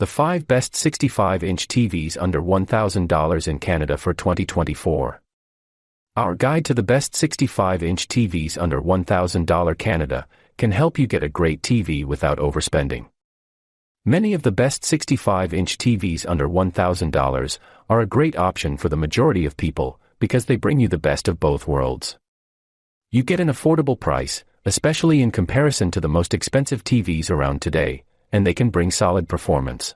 The 5 best 65-inch TVs under $1,000 in Canada for 2024. Our guide to the best 65-inch TVs under $1,000 Canada can help you get a great TV without overspending. Many of the best 65-inch TVs under $1,000 are a great option for the majority of people because they bring you the best of both worlds. You get an affordable price, especially in comparison to the most expensive TVs around today, and they can bring solid performance.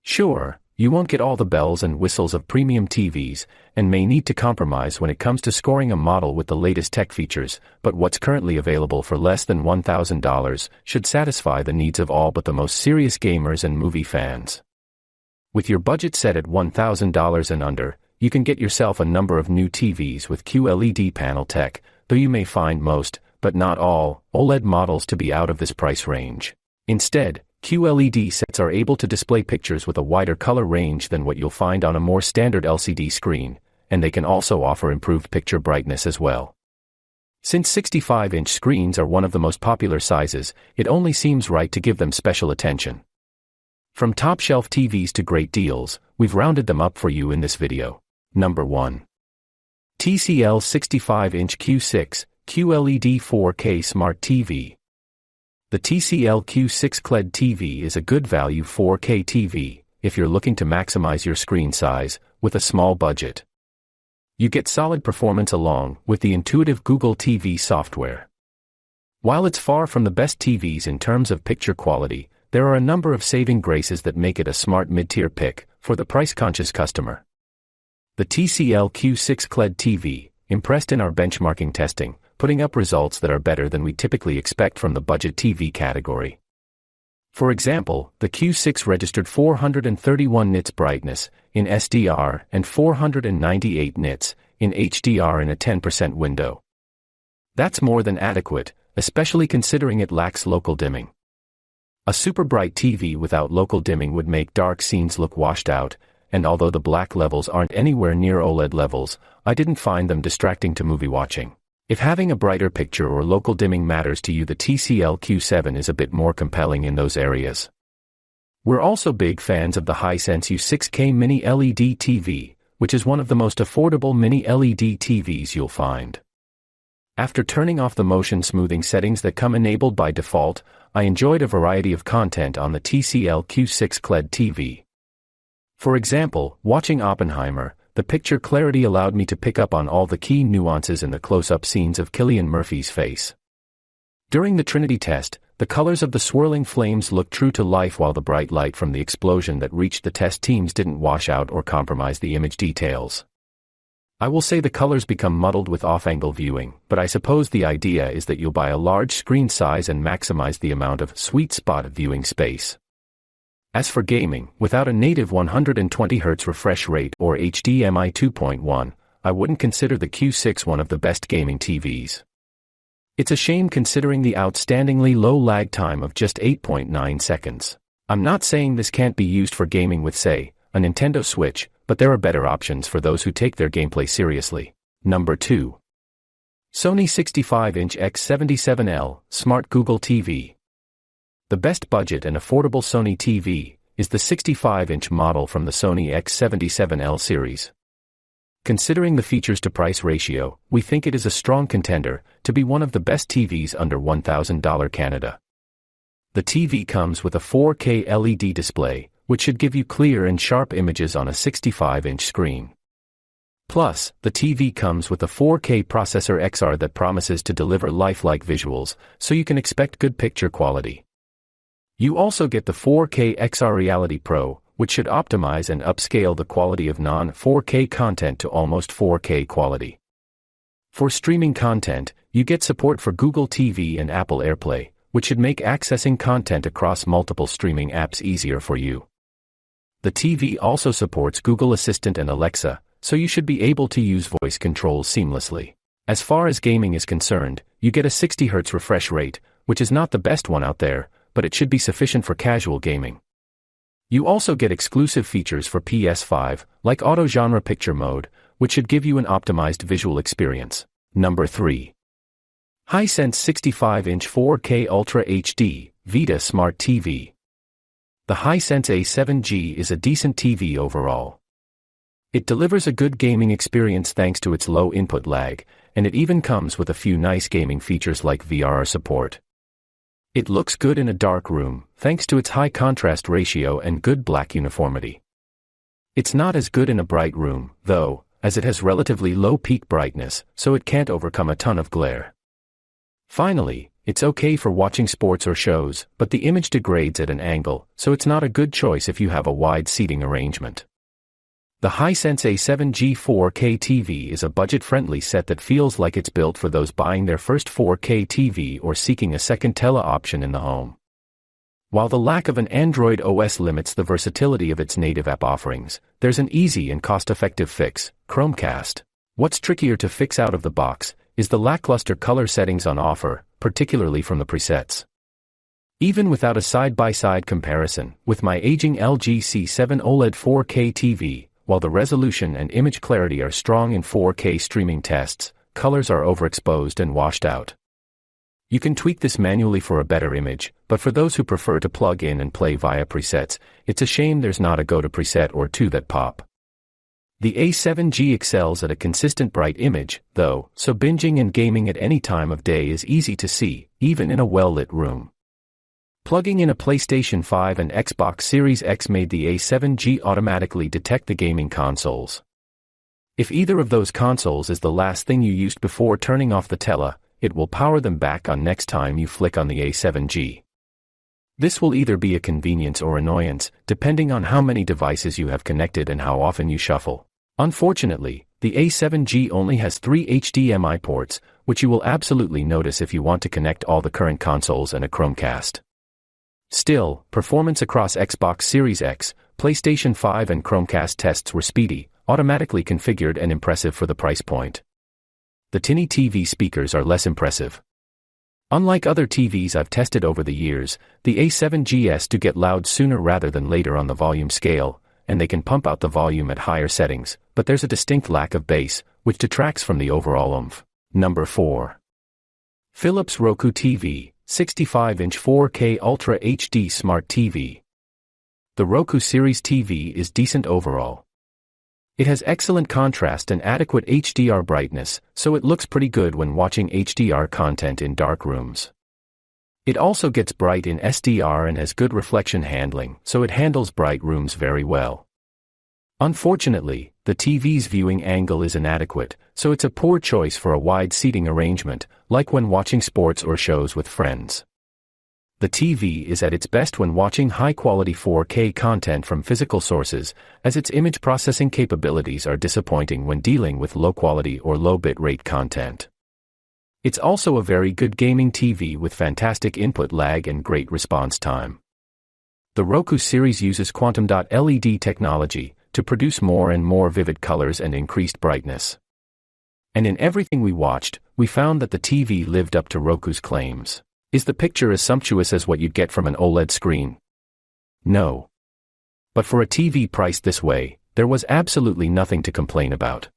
Sure, you won't get all the bells and whistles of premium TVs, and may need to compromise when it comes to scoring a model with the latest tech features, but what's currently available for less than $1,000 should satisfy the needs of all but the most serious gamers and movie fans. With your budget set at $1,000 and under, you can get yourself a number of new TVs with QLED panel tech, though you may find most, but not all, OLED models to be out of this price range. Instead, QLED sets are able to display pictures with a wider color range than what you'll find on a more standard LCD screen, and they can also offer improved picture brightness as well. Since 65-inch screens are one of the most popular sizes, it only seems right to give them special attention. From top-shelf TVs to great deals, we've rounded them up for you in this video. Number 1. TCL 65-inch Q6 QLED 4K Smart TV. The TCL Q6 QLED TV is a good value 4K TV if you're looking to maximize your screen size with a small budget. You get solid performance along with the intuitive Google TV software. While it's far from the best TVs in terms of picture quality, there are a number of saving graces that make it a smart mid-tier pick for the price-conscious customer. The TCL Q6 QLED TV impressed in our benchmarking testing, putting up results that are better than we typically expect from the budget TV category. For example, the Q6 registered 431 nits brightness in SDR and 498 nits in HDR in a 10% window. That's more than adequate, especially considering it lacks local dimming. A super bright TV without local dimming would make dark scenes look washed out, and although the black levels aren't anywhere near OLED levels, I didn't find them distracting to movie watching. If having a brighter picture or local dimming matters to you, the TCL Q7 is a bit more compelling in those areas. We're also big fans of the Hisense U6K Mini LED TV, which is one of the most affordable mini LED TVs you'll find. After turning off the motion smoothing settings that come enabled by default, I enjoyed a variety of content on the TCL Q6 QLED TV. For example, watching Oppenheimer, the picture clarity allowed me to pick up on all the key nuances in the close-up scenes of Cillian Murphy's face. During the Trinity test, the colors of the swirling flames looked true to life, while the bright light from the explosion that reached the test teams didn't wash out or compromise the image details. I will say the colors become muddled with off-angle viewing, but I suppose the idea is that you'll buy a large screen size and maximize the amount of sweet spot viewing space. As for gaming, without a native 120Hz refresh rate or HDMI 2.1, I wouldn't consider the Q6 one of the best gaming TVs. It's a shame considering the outstandingly low lag time of just 8.9 seconds. I'm not saying this can't be used for gaming with, say, a Nintendo Switch, but there are better options for those who take their gameplay seriously. Number 2. Sony 65-inch X77L Smart Google TV. The best budget and affordable Sony TV is the 65-inch model from the Sony X77L series. Considering the features-to-price ratio, we think it is a strong contender to be one of the best TVs under $1,000 Canada. The TV comes with a 4K LED display, which should give you clear and sharp images on a 65-inch screen. Plus, the TV comes with a 4K processor XR that promises to deliver lifelike visuals, so you can expect good picture quality. You also get the 4K XR Reality Pro, which should optimize and upscale the quality of non-4K content to almost 4K quality. For streaming content, you get support for Google TV and Apple AirPlay, which should make accessing content across multiple streaming apps easier for you. The TV also supports Google Assistant and Alexa, so you should be able to use voice controls seamlessly. As far as gaming is concerned, you get a 60Hz refresh rate, which is not the best one out there, but it should be sufficient for casual gaming. You also get exclusive features for PS5, like auto-genre picture mode, which should give you an optimized visual experience. Number 3. Hisense 65-inch 4K Ultra HD VIDAA Smart TV. The Hisense A7G is a decent TV overall. It delivers a good gaming experience thanks to its low input lag, and it even comes with a few nice gaming features like VIDAA support. It looks good in a dark room, thanks to its high contrast ratio and good black uniformity. It's not as good in a bright room, though, as it has relatively low peak brightness, so it can't overcome a ton of glare. Finally, it's okay for watching sports or shows, but the image degrades at an angle, so it's not a good choice if you have a wide seating arrangement. The Hisense A7G 4K TV is a budget-friendly set that feels like it's built for those buying their first 4K TV or seeking a second tele option in the home. While the lack of an Android OS limits the versatility of its native app offerings, there's an easy and cost-effective fix: Chromecast. What's trickier to fix out of the box is the lackluster color settings on offer, particularly from the presets. Even without a side-by-side comparison, with my aging LG C7 OLED 4K TV, while the resolution and image clarity are strong in 4K streaming tests, colors are overexposed and washed out. You can tweak this manually for a better image, but for those who prefer to plug in and play via presets, it's a shame there's not a go-to preset or two that pop. The A7G excels at a consistent bright image, though, so binging and gaming at any time of day is easy to see, even in a well-lit room. Plugging in a PlayStation 5 and Xbox Series X made the A7G automatically detect the gaming consoles. If either of those consoles is the last thing you used before turning off the tele, it will power them back on next time you flick on the A7G. This will either be a convenience or annoyance, depending on how many devices you have connected and how often you shuffle. Unfortunately, the A7G only has 3 HDMI ports, which you will absolutely notice if you want to connect all the current consoles and a Chromecast. Still, performance across Xbox Series X, PlayStation 5 and Chromecast tests were speedy, automatically configured and impressive for the price point. The tinny TV speakers are less impressive. Unlike other TVs I've tested over the years, the A7Gs do get loud sooner rather than later on the volume scale, and they can pump out the volume at higher settings, but there's a distinct lack of bass, which detracts from the overall oomph. Number 4. Philips Roku TV, 65-inch 4K Ultra HD Smart TV. The Roku series TV is decent overall. It has excellent contrast and adequate HDR brightness, so it looks pretty good when watching HDR content in dark rooms. It also gets bright in SDR and has good reflection handling, so it handles bright rooms very well. Unfortunately, the TV's viewing angle is inadequate, so it's a poor choice for a wide seating arrangement, like when watching sports or shows with friends. The TV is at its best when watching high-quality 4K content from physical sources, as its image processing capabilities are disappointing when dealing with low-quality or low bitrate content. It's also a very good gaming TV with fantastic input lag and great response time. The Roku series uses quantum dot LED technology to produce more and more vivid colors and increased brightness. And in everything we watched, we found that the TV lived up to Roku's claims. Is the picture as sumptuous as what you'd get from an OLED screen? No. But for a TV priced this way, there was absolutely nothing to complain about.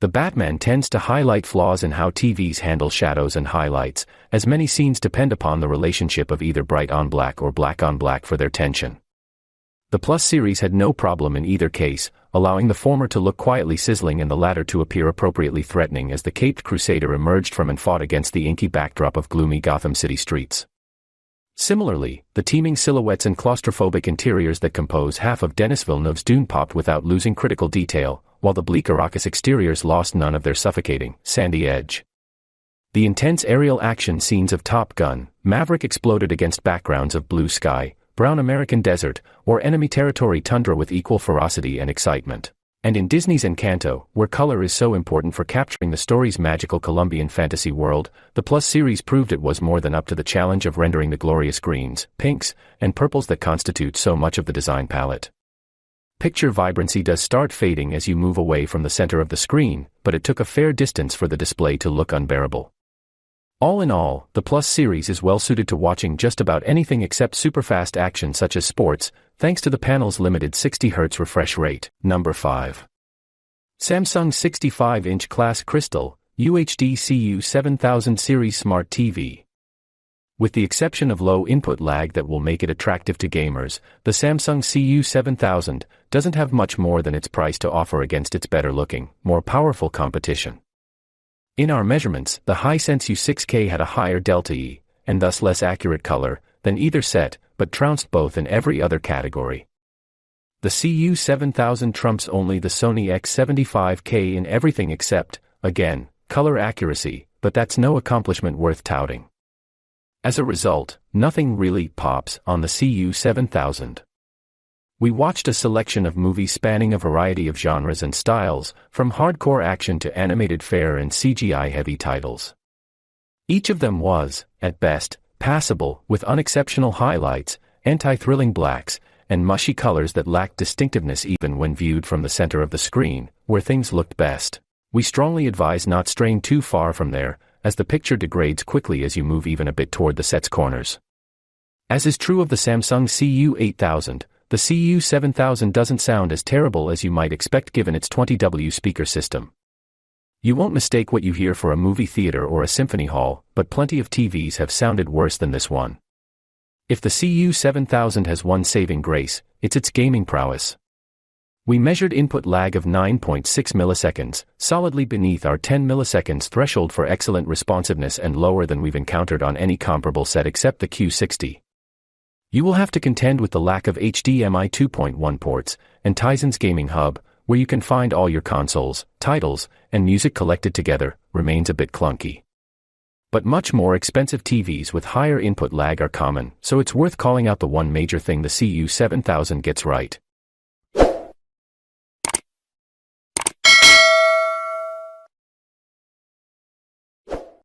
The Batman tends to highlight flaws in how TVs handle shadows and highlights, as many scenes depend upon the relationship of either bright on black or black on black for their tension. The Plus series had no problem in either case, allowing the former to look quietly sizzling and the latter to appear appropriately threatening as the caped crusader emerged from and fought against the inky backdrop of gloomy Gotham City streets. Similarly, the teeming silhouettes and claustrophobic interiors that compose half of Denis Villeneuve's Dune popped without losing critical detail, while the bleak raucous exteriors lost none of their suffocating, sandy edge. The intense aerial action scenes of Top Gun, Maverick exploded against backgrounds of blue sky, brown American desert, or enemy territory tundra with equal ferocity and excitement. And in Disney's Encanto, where color is so important for capturing the story's magical Colombian fantasy world, the Plus series proved it was more than up to the challenge of rendering the glorious greens, pinks, and purples that constitute so much of the design palette. Picture vibrancy does start fading as you move away from the center of the screen, but it took a fair distance for the display to look unbearable. All in all, the Plus series is well suited to watching just about anything except superfast action such as sports, thanks to the panel's limited 60Hz refresh rate. Number 5. Samsung 65-inch Class Crystal, UHD CU 7000 Series Smart TV. With the exception of low input lag that will make it attractive to gamers, the Samsung CU7000 doesn't have much more than its price to offer against its better-looking, more powerful competition. In our measurements, the Hisense U6K had a higher delta E, and thus less accurate color, than either set, but trounced both in every other category. The CU7000 trumps only the Sony X75K in everything except, again, color accuracy, but that's no accomplishment worth touting. As a result, nothing really pops on the CU7000. We watched a selection of movies spanning a variety of genres and styles, from hardcore action to animated fare and CGI-heavy titles. Each of them was, at best, passable, with unexceptional highlights, anti-thrilling blacks, and mushy colors that lacked distinctiveness even when viewed from the center of the screen, where things looked best. We strongly advise not straying too far from there, as the picture degrades quickly as you move even a bit toward the set's corners. As is true of the Samsung CU8000, the CU7000 doesn't sound as terrible as you might expect given its 20W speaker system. You won't mistake what you hear for a movie theater or a symphony hall, but plenty of TVs have sounded worse than this one. If the CU7000 has one saving grace, it's its gaming prowess. We measured input lag of 9.6 milliseconds, solidly beneath our 10 milliseconds threshold for excellent responsiveness and lower than we've encountered on any comparable set except the Q60. You will have to contend with the lack of HDMI 2.1 ports, and Hisense Gaming Hub, where you can find all your consoles, titles, and music collected together, remains a bit clunky. But much more expensive TVs with higher input lag are common, so it's worth calling out the one major thing the CU7000 gets right.